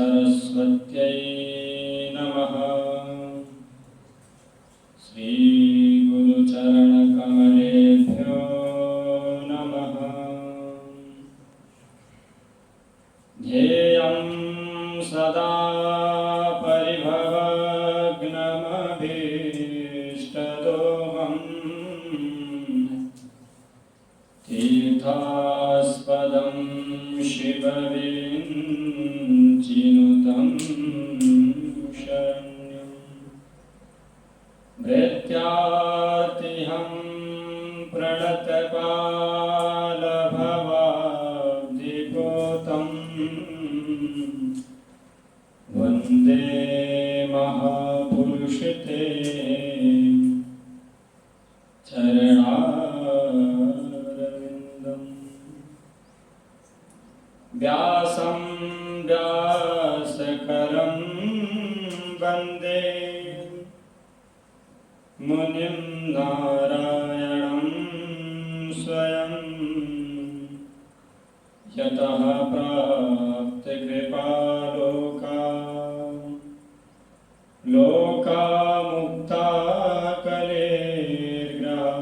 सरस्वत्यै नमः। श्री गुरुचरणकमलेभ्यो नमः। ध्येयं सदा परिभवग्नमभीष्टदोहम् तीर्थास्पदं शिवविचिनुतं शरण्यं भृत्यार्तिहं प्रणतपालभवाब्धिपोतं वन्दे महापुरुषते चरणारविन्दम्। व्यासं व्यासकरं वन्दे मुनिं नारायणं स्वयं यतः प्राप्तकृपालोका लोकामुक्ता कलेर्ग्रहा।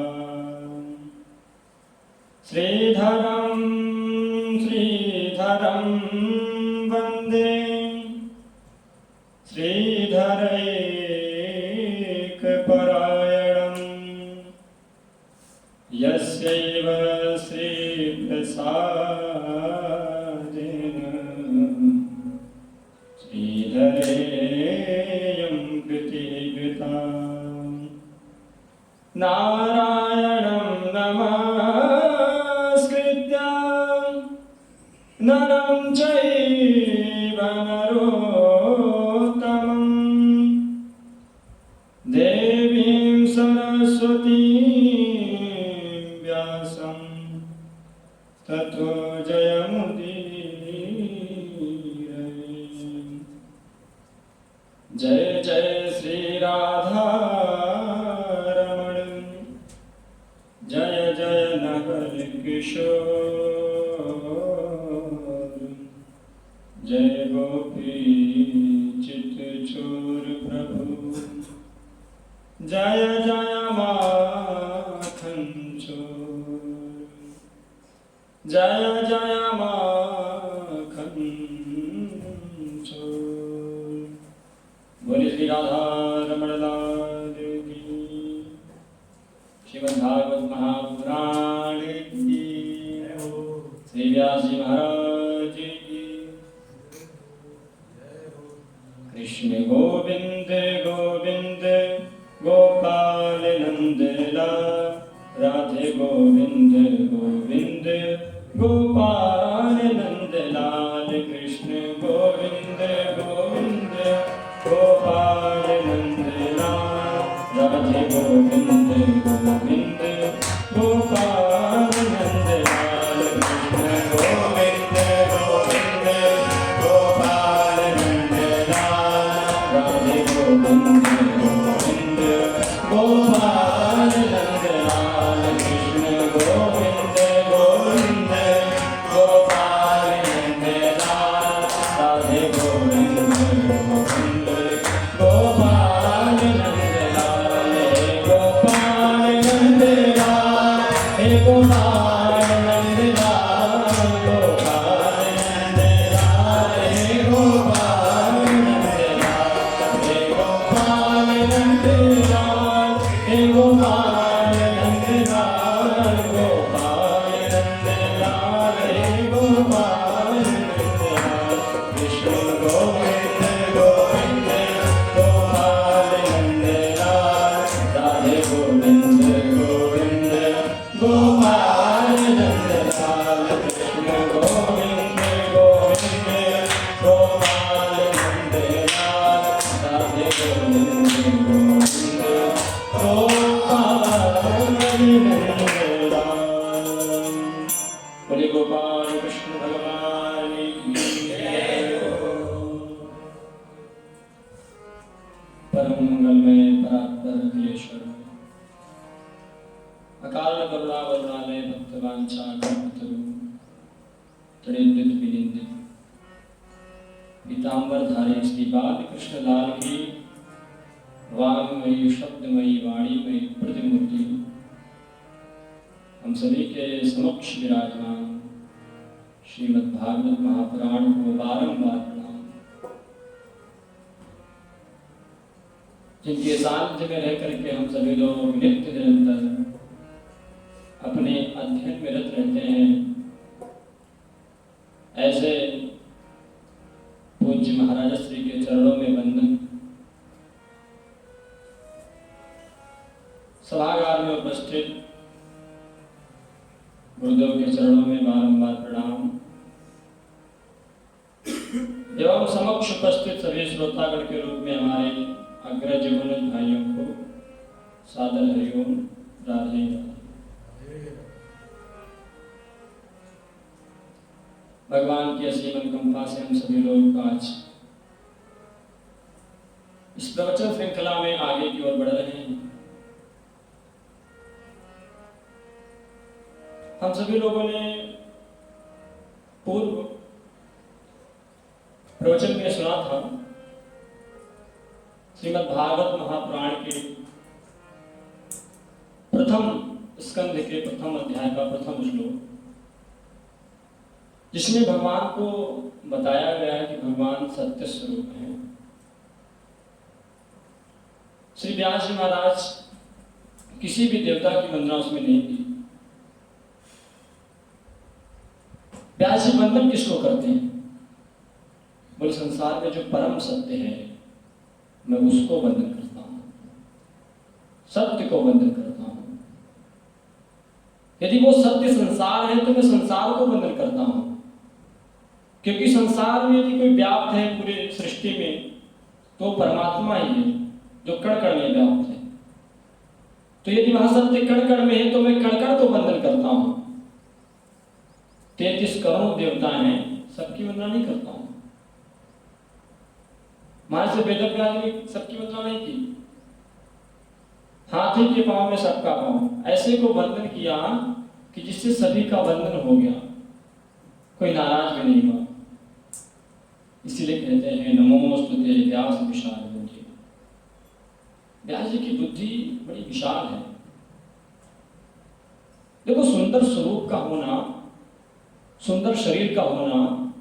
श्रीधरं वन्दे श्रीधरैकपरायणं यस्यैव श्रीप्रसादेन श्रीधरेयं कृतिकृता। नारायणं नमस्कृत्य नरं चैव नरोत्तमं देवीं सरस्वतीं व्यासं ततो जयमुदीरये। जय जय श्री राधारमण जय जय नवल किशोर जय गोपी चित्तचोर प्रभु जय जय माखन चोर जय जय माखन चोर। बोले श्री राधा रमण लाल की। श्रीमद् भागवत महापुराण की। श्री व्यास जी महाराज की। कृष्ण गोविंद गोविंद गोपाल नंद लाल राधे गोविंद गोविंद गोपाल नंद लाल। कृष्ण गोविंद गोविंद गोपाल नंद लाल राधे गोविंद गोविंद गोपाल नंद लाल। कृष्ण गोविंद गोविंद गोपाल नंद लाल राधे गोविंद गोविंद गोपाल नंद लाल। कृष्ण गोविंद गोविंद गोपाल नंद लाल राधे गोविंद गोविंद गोपाल नंद लाल। गोपाल नंद लाल हे गोपाल नंद लाल। गोपाल नंद लाल हे गोपाल नंद लाल। हे गोपाल नंद लाल हे गोपाल नंद लाल। गोपाल नंद लाल हे गोपाल नंद लाल। कृष्ण गोविंद गोविंद गोपाल नंद लाल राधे गोविंद गोविंद गोपाल नंद लाल। कृष्ण गोविंद गोविंद गोपाल नंद लाल राधे गोविंद गोविंद गोपाल नंद लाल। बोले गोपाल कृष्ण भगवान की जय हो। परम मंगलमय परात्पर अखिलेश्वर अकाल करुणा वरुणालय भक्तवांछा कल्पतरु तड़ेन्द्रित विनिंदित पीताम्बरधारी श्री बालकृष्ण लाल की वाङ्मयी शब्दमयी वाणीमयी प्रतिमूर्ति हम सभी के समक्ष विराजमान श्रीमद् भागवत महापुराण को बारंबार प्रणाम। जिनके सानिध्य में रह करके हम सभी लोग नित्य निरंतर अपने अध्ययन में रत रहते हैं, ऐसे पूज्य महाराज श्री के चरणों में वंदन, सभागार में उपस्थित गुरुदेव के चरणों में बारंबार प्रणाम एवं समक्ष उपस्थित सभी श्रोतागण के रूप में हमारे अग्रज गुणज भाइयों को सादर हरिओम राधे राधे। भगवान की असीम अनुकंपा से हम सभी लोग आज इस प्रवचन श्रृंखला में आगे की ओर बढ़ रहे हैं। हम सभी लोगों ने पूर्व प्रवचन में सुना था श्रीमद् भागवत महापुराण के प्रथम स्कंध के प्रथम अध्याय का प्रथम श्लोक, जिसमें भगवान को बताया गया है कि भगवान सत्य स्वरूप है। श्री व्यास जी महाराज किसी भी देवता की वंदना उसमें नहीं की। व्यास जी वंदन किसको करते हैं? बोले संसार में जो परम सत्य है मैं उसको वंदन करता हूं, सत्य को वंदन करता हूं। यदि वो सत्य संसार है तो मैं संसार को वंदन करता हूं, क्योंकि संसार में यदि कोई व्याप्त है पूरे सृष्टि में तो परमात्मा ही है जो कण कण में व्याप्त है। तो यदि वहां सत्य कण कण में है तो मैं कण कण को वंदन करता हूं। 33 करोड़ देवता हैं, सबकी वंदना नहीं करता हूं। महाराज वेदव्यास ने सबकी वंदना नहीं की। हाथी के पांव में सबका पांव, ऐसे को वंदन किया कि जिससे सभी का वंदन हो गया, कोई नाराज भी नहीं हुआ। इसीलिए कहते हैं नमोस्तुते व्यास विशाल बुद्धि। व्यास जी की बुद्धि बड़ी विशाल है। देखो, सुंदर स्वरूप का होना, सुंदर शरीर का होना,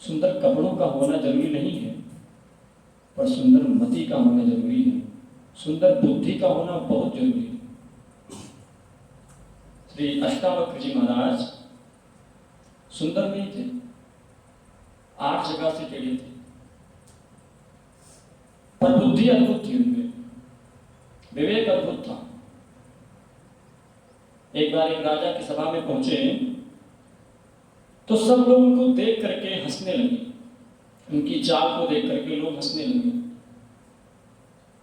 सुंदर कपड़ों का होना जरूरी नहीं है, पर सुंदर मति का होना जरूरी है, सुंदर बुद्धि का होना बहुत जरूरी है। श्री अष्टावक्र जी महाराज सुंदर नहीं थे, 8 जगह से टेढ़े थे, पर बुद्धि अद्भुत थी उनमें, विवेक अद्भुत था। एक बार एक राजा की सभा में पहुंचे तो सब लोग उनको देख करके हंसने लगे, उनकी चाल को देख करके लोग हंसने लगे।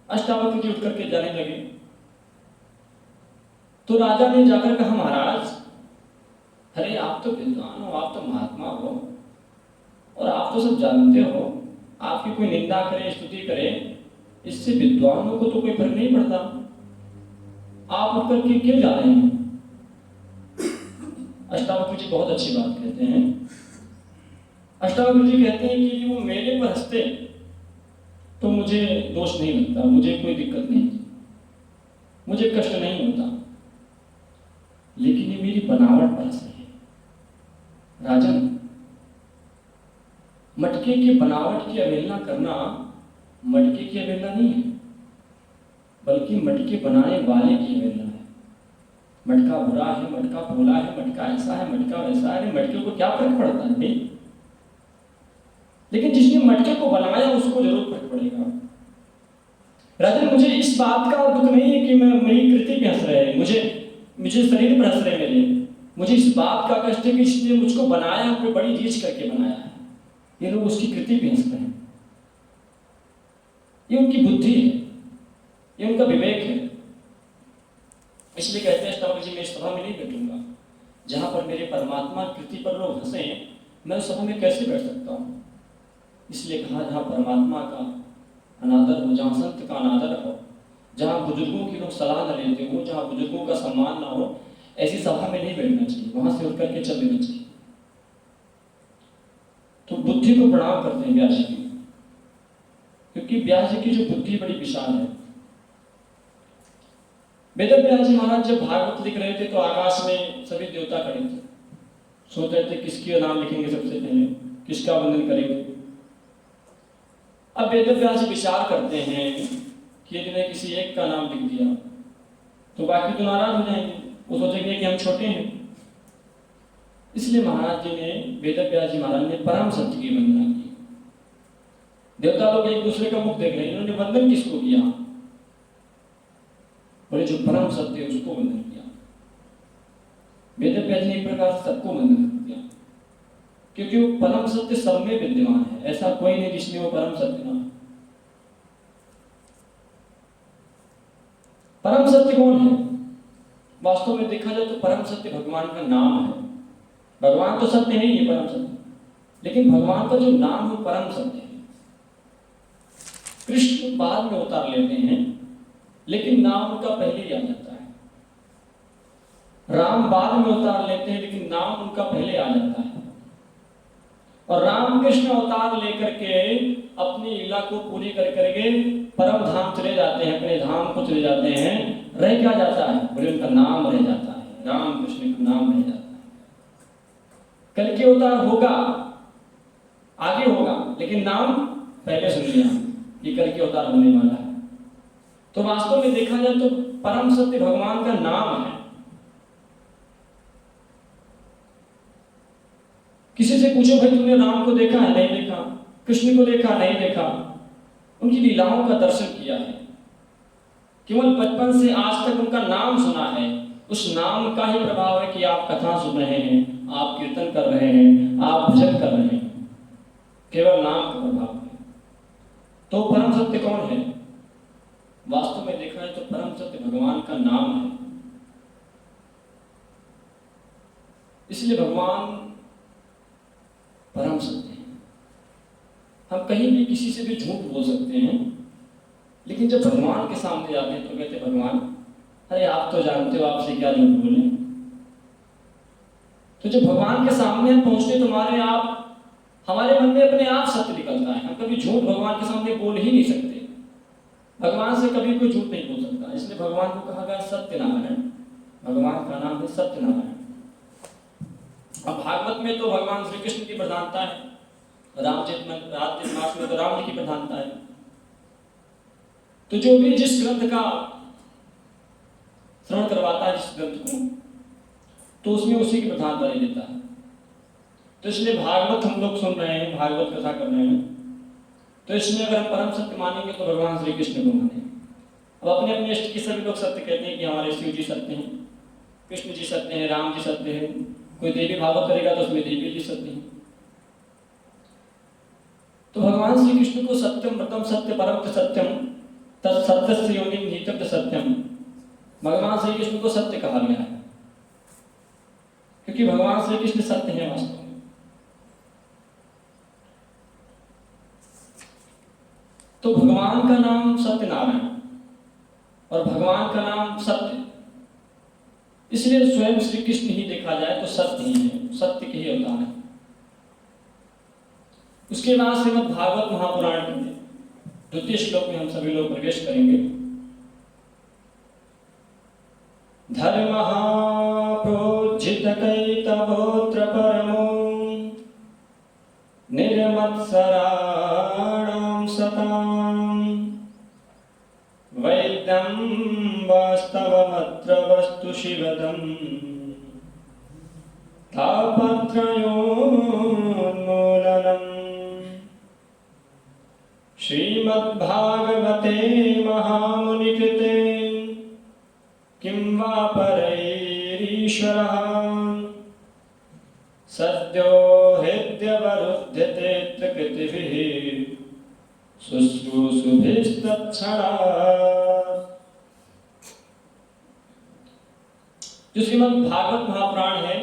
अष्टावक्र जी उठ करके जाने लगे तो राजा ने जाकर कहा, महाराज, अरे आप तो विद्वान हो, आप तो महात्मा हो और आप तो सब जानते हो, आपकी कोई निंदा करे स्तुति करे इससे विद्वानों को तो कोई फर्क नहीं पड़ता, आप उठ करके क्यों जा रहे हैं? अष्टावक्र जी बहुत अच्छी बात कहते हैं। अष्टावक्र जी कहते हैं कि वो मेले पर हंसते तो मुझे दोष नहीं लगता, मुझे कोई दिक्कत नहीं, मुझे कष्ट नहीं होता, लेकिन ये मेरी बनावट पर हंस रही है। राजन, मटके की बनावट की अवहेलना करना मटके की अवहेलना नहीं है, बल्कि मटके बनाने वाले की अवहेलना है। मटका बुरा है, मटका भोला है, मटका ऐसा है, मटका वैसा है, मटके को क्या फर्क पड़ता है? नहीं, लेकिन जिसने मटके को बनाया उसको जरूर फर्क पड़ेगा। राजन, मुझे इस बात का दुख नहीं है कि मैं मेरी कृति पे हंस रहे हैं, मुझे शरीर पर हंस रहे मेरे, मुझे इस बात का कष्ट है कि इसने मुझको बनाया, कोई बड़ी रीच करके बनाया है, ये लोग उसकी कृति पे हंस रहे हैं। ये उनकी बुद्धि है, ये उनका विवेक है। इसलिए कहते हैं अष्टावक्र जी, मैं इस सभा में नहीं बैठूंगा जहां पर मेरे परमात्मा कृति पर लोग हंसे, मैं उस सभा में कैसे बैठ सकता हूं? इसलिए कहा, जहां परमात्मा का अनादर हो, जहां संत का अनादर हो, जहां बुजुर्गों की लोग सलाह न लेते हो, जहां बुजुर्गों का सम्मान ना हो, ऐसी सभा में नहीं बैठना चाहिए, वहां से उठ करके चल देना चाहिए। तो बुद्धि को प्रणाम करते हैं व्यास जी। क्योंकि व्यास जी की जो बुद्धि बड़ी विशाल है। वेद व्यास जी महाराज जब भागवत लिख रहे थे तो आकाश में सभी देवता खड़े थे, सोच रहे थे किसके नाम लिखेंगे सबसे पहले, किसका वंदन करेंगे। अब वेद व्यास जी विचार करते हैं कि यदि मैं किसी एक का नाम लिख दिया तो बाकी तो नाराज हो जाएंगे, वो सोचेंगे कि हम छोटे हैं। इसलिए महाराज जी ने, वेद व्यास जी महाराज ने परम सत्य की वंदना की। देवता लोग एक दूसरे का मुख देख रहे हैं, इन्होंने वंदन किसको किया? बोले जो परम सत्य है उसको वंदन किया। वेद व्यास ने एक प्रकार से सबको वंदन किया, क्योंकि वो परम सत्य सब में विद्यमान है, ऐसा कोई नहीं जिसमें वो परम सत्य ना। परम सत्य कौन है? वास्तव में देखा जाए तो परम सत्य भगवान का नाम है। भगवान तो सत्य नहीं है परम सत्य, लेकिन भगवान का जो नाम है परम सत्य है। कृष्ण बाद में उतार लेते हैं, लेकिन नाम उनका पहले ही आ जाता है। राम बाद में उतार लेते हैं, लेकिन नाम उनका पहले आ जाता है। और राम कृष्ण अवतार लेकर के अपनी लीला को पूरी कर करके परम धाम चले जाते हैं, अपने धाम को चले जाते हैं। रह क्या जाता है? बोले उनका नाम रह जाता है, राम कृष्ण का नाम रह जाता है। कल के अवतार होगा, आगे होगा, लेकिन नाम पहले सुन लिया कि कल के अवतार होने वाला है। तो वास्तव में देखा जाए तो परम सत्य भगवान का नाम है। किसी से पूछो भाई तुमने राम को देखा है? नहीं देखा। कृष्ण को देखा? नहीं देखा। उनकी लीलाओं का दर्शन किया है, केवल बचपन से आज तक उनका नाम सुना है। उस नाम का ही प्रभाव है कि आप कथा सुन रहे हैं, आप कीर्तन कर रहे हैं, आप भजन कर रहे हैं, केवल नाम का प्रभाव है। तो परम सत्य कौन है? वास्तव में देखा है तो परम सत्य भगवान का नाम है। इसलिए भगवान परम सत्य है। हम कहीं भी किसी से भी झूठ बोल सकते हैं, लेकिन जब भगवान के सामने जाते हैं तो कहते हैं भगवान अरे आप तो जानते हो आपसे क्या झूठ बोले। तो जब भगवान के सामने हम पहुंचते तुम्हारे आप, हमारे मन में अपने आप सत्य निकलता है। हम कभी झूठ भगवान के सामने बोल ही नहीं सकते। भगवान से कभी कोई झूठ नहीं बोल सकता। इसलिए भगवान को कहा गया सत्यनारायण। भगवान का नाम है सत्यनारायण। अब भागवत में तो भगवान श्री कृष्ण की प्रधानता है, रामचरितमानस में तो राम जी की प्रधानता है। तो जो भी जिस ग्रंथ का श्रवण करवाता है, जिस ग्रंथ को, तो उसमें उसी की प्रधानता ले लेता है। तो इसलिए भागवत हम लोग सुन रहे हैं, भागवत कथा कर रहे हैं, तो इसमें अगर हम परम सत्य मानेंगे तो भगवान श्री कृष्ण को मानेंगे। अब अपने अपने इष्ट के सभी लोग सत्य कहते हैं कि हमारे शिव जी सत्य हैं, कृष्ण जी सत्य हैं, राम जी सत्य हैं। कोई देवी भागवत करेगा तो उसमें देवी जी सत्य हैं। तो भगवान श्री कृष्ण को सत्यम व्रतम सत्य परम सत्यम तत्सत्यस्य योनिम निहितम सत्यम, भगवान श्री कृष्ण को सत्य कहा गया है, क्योंकि भगवान श्री कृष्ण सत्य है वास्तव में। तो भगवान का नाम सत्यनारायण और भगवान का नाम सत्य, इसलिए स्वयं श्री कृष्ण ही देखा जाए तो सत्य ही है, सत्य के ही अवतार है। उसके बाद श्रीमद् भागवत महापुराण के द्वितीय श्लोक में हम सभी लोग प्रवेश करेंगे। धर्मः प्रोज्झित कैतवोऽत्र परमो निर्मत्सराणां सताम् वैद्यं वास्तवमत्र वस्तु शिवदम् तापत्रयोन्मूलनम्। श्रीमद्भागवते महामुनिकृते किं वा परैरीश्वरः सद्यो हृद्यवरुध्यते कृतिभिः शुश्रूषुभिस्तत्क्षणात्। जो श्रीमद् भागवत महापुराण है,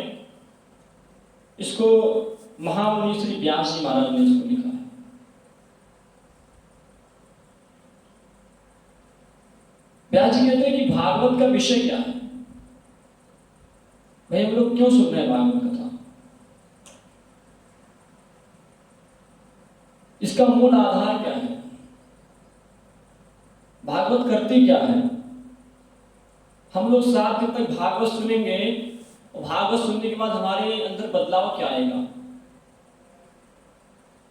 इसको महामुनि श्री व्यास जी महाराज ने इसको लिखा है। व्यास जी कहते हैं कि भागवत का विषय क्या है, भाई हम लोग क्यों सुन रहे हैं भागवत कथा, इसका मूल आधार क्या है। करती क्या है? हम लोग 7 दिन तक भागवत सुनेंगे और भागवत सुनने के बाद हमारे अंदर बदलाव क्या आएगा?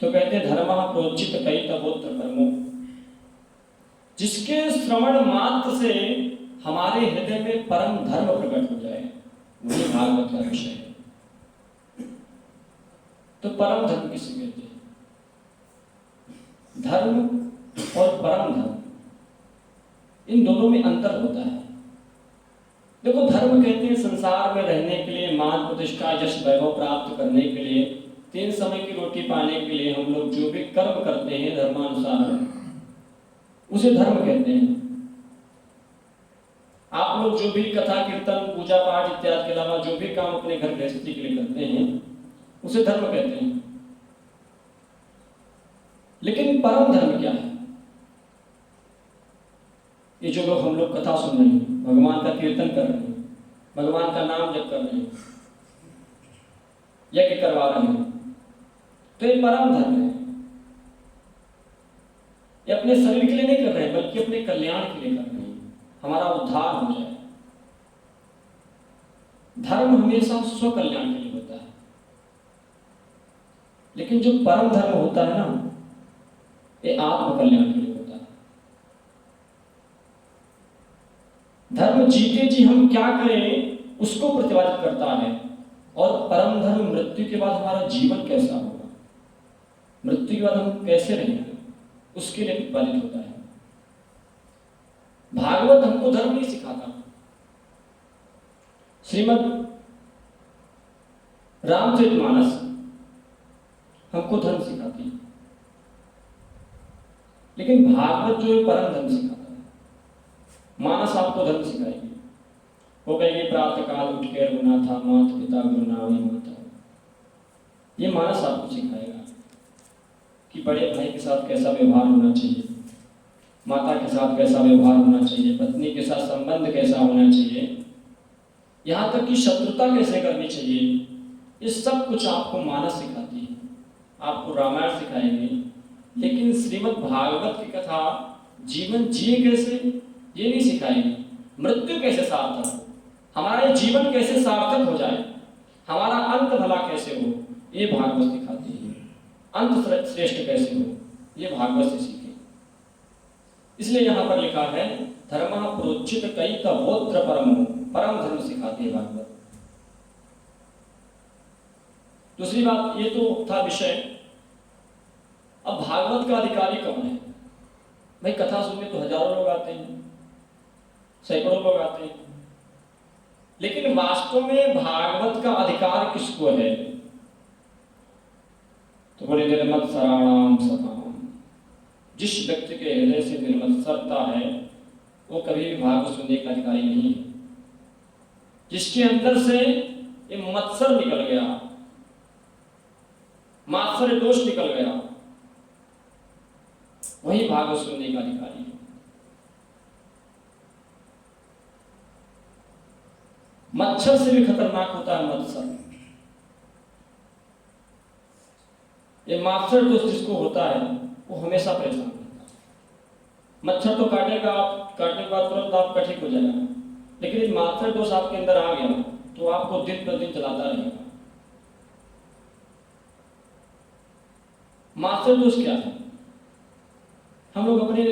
तो कहते हैं धर्मः प्रोचित कयितवोत्र कर्मो, जिसके श्रवण मात्र से हमारे हृदय में परम धर्म प्रकट हो जाए, वही भागवत का विषय है। तो परम धर्म किसे कहते हैं? धर्म और परम धर्म, इन दोनों में अंतर होता है। देखो, धर्म कहते हैं संसार में रहने के लिए, मान प्रतिष्ठा यश वैभव प्राप्त करने के लिए, 3 समय की रोटी पाने के लिए हम लोग जो भी कर्म करते हैं धर्मानुसार, उसे धर्म कहते हैं। आप लोग जो भी कथा कीर्तन पूजा पाठ इत्यादि के अलावा जो भी काम अपने घर गृहस्थी के लिए करते हैं, उसे धर्म कहते हैं। लेकिन परम धर्म क्या है? ये जो लोग हम लोग कथा सुन रहे हैं, भगवान का कीर्तन कर रहे हैं, भगवान का नाम जप कर रहे हैं, यज्ञ करवा रहे हैं, तो ये परम धर्म है। ये अपने शरीर के लिए नहीं कर रहे हैं, बल्कि अपने कल्याण के लिए कर रहे हैं, हमारा उद्धार हो जाए। धर्म हमेशा स्व कल्याण के लिए होता है, लेकिन जो परम धर्म होता है ना, ये आत्म कल्याण के लिए होता है। धर्म जीते जी हम क्या करें उसको प्रतिपादित करता है, और परम धर्म मृत्यु के बाद हमारा जीवन कैसा होगा, मृत्यु के बाद हम कैसे रहेंगे, उसके लिए प्रतिपादित होता है। भागवत हमको धर्म नहीं सिखाता। श्रीमद् रामचरितमानस हमको धर्म सिखाती है, लेकिन भागवत जो है परम धर्म सिखाता है। मानस आपको धर्म सिखाएगी। वो कहेगी प्रातः काल उठ के रघुनाथ था, मात पिता गुरु नामी माता। ये मानस आपको सिखाएगा कि बड़े भाई के साथ कैसा व्यवहार होना चाहिए, माता के साथ कैसा व्यवहार होना चाहिए, पत्नी के साथ संबंध कैसा होना चाहिए, यहाँ तक कि शत्रुता कैसे करनी चाहिए। ये सब कुछ आपको मानस सिखाती है, आपको रामायण सिखाएंगे। लेकिन श्रीमद् भागवत की कथा जीवन जिए कैसे, ये नहीं सिखाएगी। मृत्यु कैसे सार्थक हो, हमारा ये जीवन कैसे सार्थक हो जाए, हमारा अंत भला कैसे हो, ये भागवत सिखाती है। अंत श्रेष्ठ कैसे हो, ये भागवत से सीखे। इसलिए यहाँ पर लिखा है धर्म प्रोचित कयितवोत्र परमो, परम धर्म सिखाती है भागवत। दूसरी बात, ये तो था विषय। अब भागवत का अधिकारी कौन है? भाई कथा सुनने तो हजारों लोग आते हैं, सैकड़ों लोग आते हैं, लेकिन वास्तव में भागवत का अधिकार किसको है? तो बोले निर्मत्सराणाम सताम। जिस व्यक्ति के हृदय से निर्मत्सरता है वो कभी भी भागवत सुनने का अधिकारी नहीं है। जिसके अंदर से ये मत्सर निकल गया, मात्सर्य दोष निकल गया, वही भागवत सुनने का अधिकारी है। मच्छर से भी खतरनाक होता है मत्सर। ये मात्सर्य दोष जिसको होता है वो हमेशा परेशान रहता है। मच्छर तो काटेगा, आप काटने के बाद तुरंत आपका ठीक हो जाएगा, लेकिन ये मात्सर्य दोष आपके अंदर आ गया तो आपको दिन प्रतिदिन चलाता रहेगा। मात्सर्य दोष क्या है? हम लोग अपने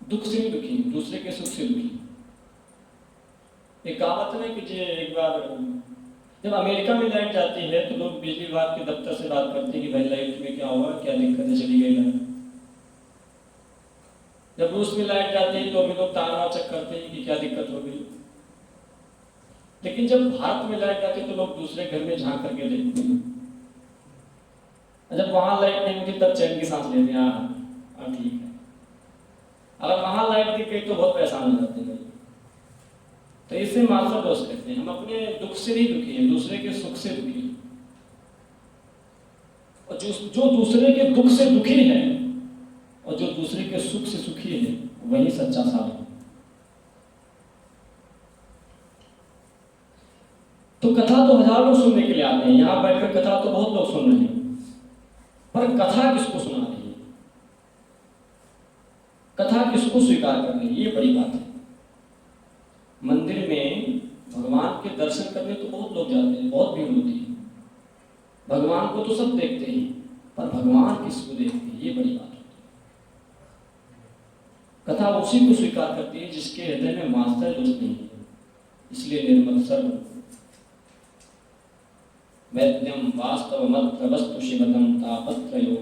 दुख से भी दुखी, दूसरे के सुख से दुखी। एक कहावत है कि एक बार जब अमेरिका में लाइट जाती है तो लोग बिजली विभाग के दफ्तर से बात करते हैं कि भाई लाइट में क्या हुआ, क्या दिक्कत है, चली गई लाइट। जब रूस में लाइट जाती है तो भी लोग तारवाचक करते हैं कि क्या दिक्कत हो गई। लेकिन जब भारत में लाइट जाती है तो लोग दूसरे घर में झांक करके देखते हैं। जब वहां लाइट नहीं होती तब चैन की सांस लेते हैं, हाँ ठीक है। अगर वहां लाइट दिख गई तो बहुत परेशान हो जाते हैं। तो इसे मात्सर्य दोष कहते हैं। हम अपने दुख से नहीं दुखी हैं, दूसरे के सुख से दुखी हैं। और जो दूसरे के दुख से दुखी है और जो दूसरे के सुख से सुखी है वही सच्चा साधु है। तो कथा तो हजारों लोग सुनने के लिए आते हैं, यहां बैठकर कथा तो बहुत लोग सुन रहे हैं, पर कथा किसको सुना रही है? कथा किसको स्वीकार करनी, ये बड़ी बात है। मंदिर में भगवान के दर्शन करने तो बहुत लोग जाते हैं, बहुत भीड़ होती है। भगवान को तो सब देखते हैं, पर भगवान किसको देखते हैं, ये बड़ी बात होती है। कथा उसी को स्वीकार करती है जिसके हृदय में मास्टर दोष नहीं है। इसलिए निर्मल सर्व वैद्यम वास्तवमत्र वस्तु शिवदम तापत्रयो।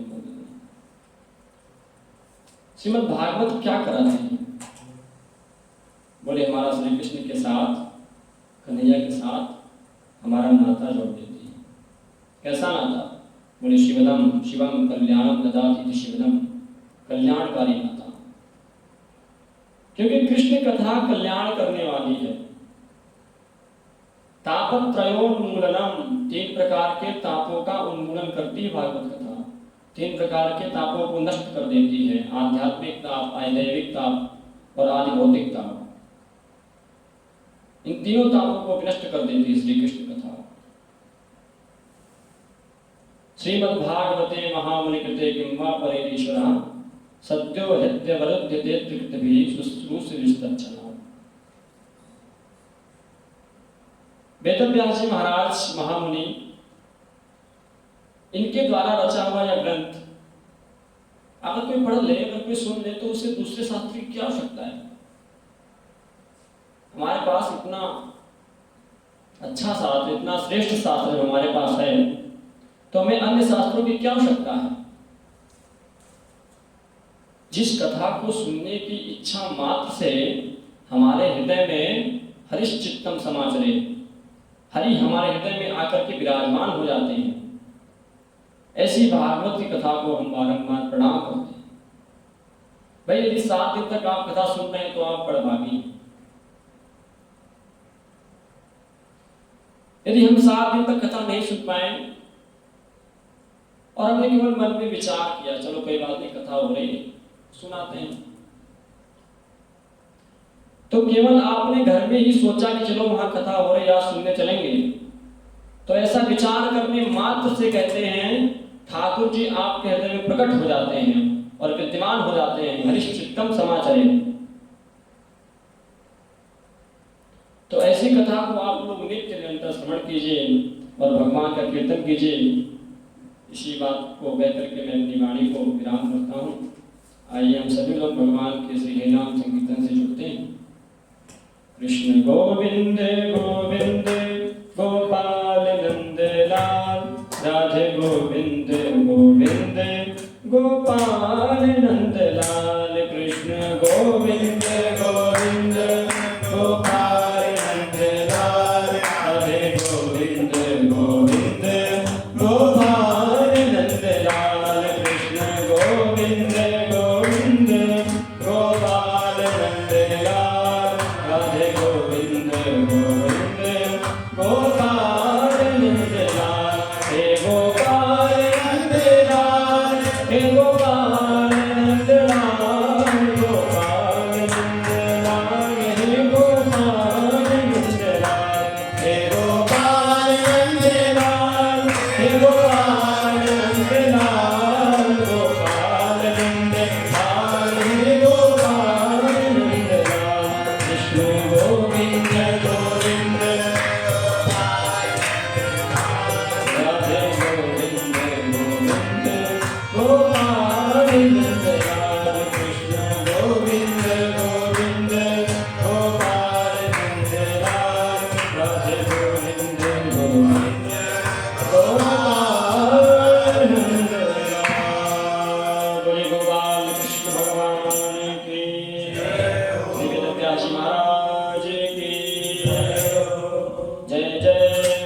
श्रीमद् भागवत क्या कराते हैं? बोले हमारा श्री कृष्ण के साथ, कन्हैया के साथ हमारा नाता जोड़ देती है। कैसा नाता? बोले शिवदम शिवम कल्याणम ददाति शिवदम, कल्याणकारी नाता। क्योंकि कृष्ण कथा कल्याण करने वाली है। तापत्रयोन्मूलनम, 3 प्रकार के तापों का उन्मूलन करती है भागवत कथा। 3 प्रकार के तापों को नष्ट कर देती है, आध्यात्मिक ताप, आदैविक ताप और आदि भौतिक ताप। इन तीनों तापों को नष्ट कर देती है श्री कृष्ण कथा। श्रीमद् भागवते महामुनि कृते किं वा परेरीश्वरः सद्यो हृद्यवरुध्यते त्रिकृतभिः शुश्रूषिभिस्तच्छना। वेदव्यास जी महाराज महामुनि, इनके द्वारा रचा हुआ यह ग्रंथ अगर कोई पढ़ ले, अगर कोई सुन ले, तो उसे दूसरे शास्त्र की क्या आवश्यकता है? हमारे पास इतना अच्छा शास्त्र, इतना श्रेष्ठ शास्त्र हमारे पास है, तो हमें अन्य शास्त्रों की क्या आवश्यकता है? जिस कथा को सुनने की इच्छा मात्र से हमारे हृदय में हरिश्चित्तम समाचरे, हरि हमारे हृदय में आकर के विराजमान हो जाते हैं, ऐसी भागवत की कथा को हम बारंबार प्रणाम करते हैं। भाई यदि 7 दिन तक आप कथा सुन रहे हैं तो आप बड़भागी। यदि हम 7 दिन तक कथा नहीं सुन पाए और हमने केवल मन में विचार किया, चलो कोई बात नहीं, कथा हो रही है, सुनाते हैं, तो केवल आपने घर में ही सोचा कि चलो वहां कथा हो रही है, आज सुनने चलेंगे, तो ऐसा विचार करने मात्र से कहते हैं ठाकुर जी आपके हृदय में प्रकट हो जाते हैं और विद्यमान हो जाते हैं, हरिश्चित्तम समाचरे। तो ऐसी कथा को आप लोग नित्य निरंतर श्रवण कीजिए और भगवान का कीर्तन कीजिए। इसी बात को कहकर के मैं अपनी वाणी को विराम करता हूँ। आइए हम सभी लोग भगवान के श्री हरिनाम संकीर्तन से जुड़ते हैं। कृष्ण गोविंद गोविंद गोपाल नंद लाल, राधे गोविंद गोविंद गोपाल नंद लाल। कृष्ण गोविंद गोविंद गोपाल नंद लाल, राधे गोविंद गोविंद गोपाल नंद लाल। कृष्ण गोविंद गोविंद